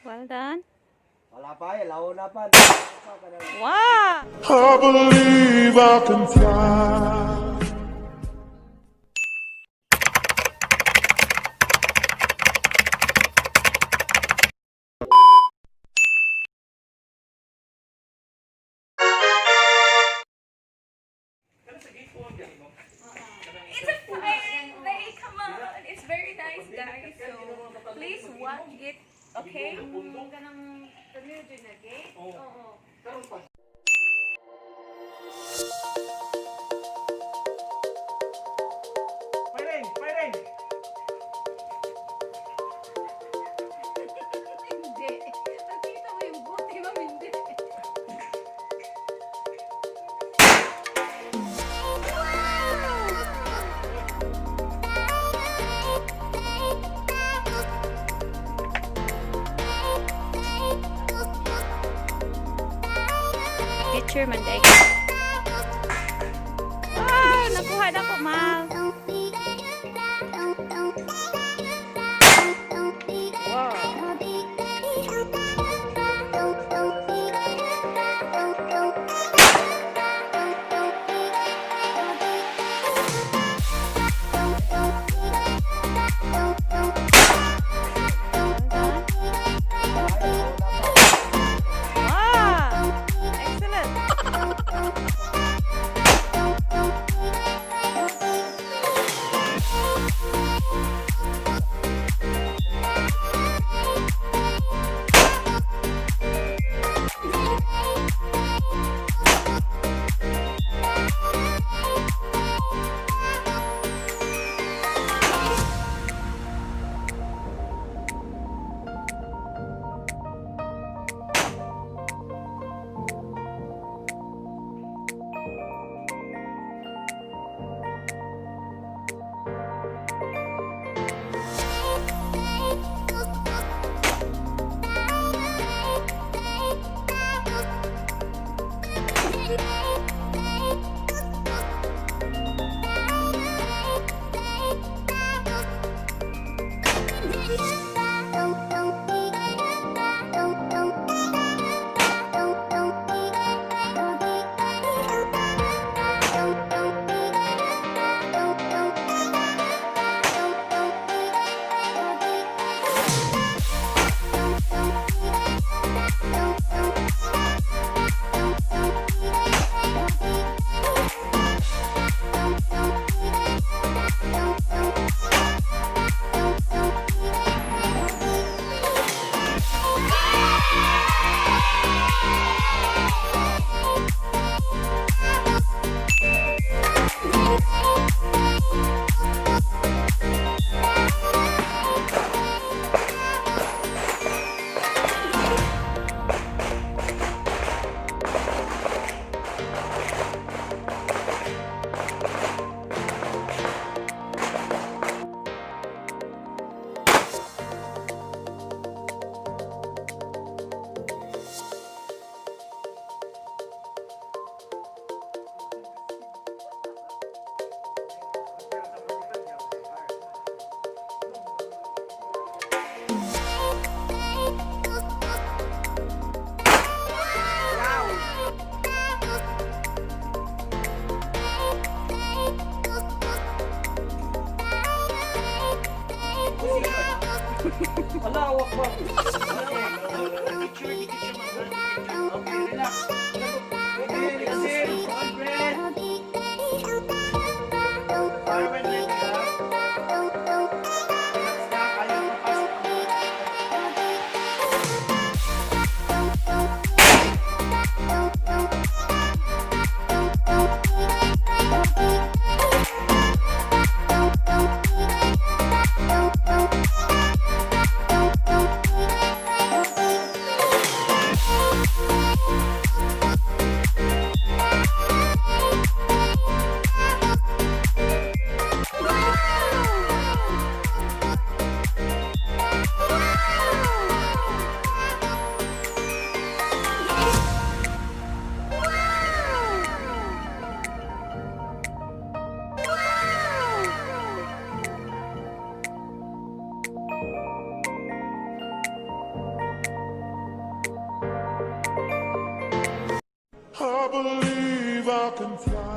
Well done. Wala pa eh, launa pa. Wow! I believe I can fly. It's a fine day, come on. It's very nice, guys. So, please watch it, okay? Firing! Firing! Hindi. Nakita mo yung buti, ma'am, hindi. Picture man, day. Ah, nakuha na ko, ma'am. Allahu Akbar. Okay, relax. Okay, relaxin. Hold breath. Para when ready ka. Relax na, ayaw mapasok ang I believe I can fly.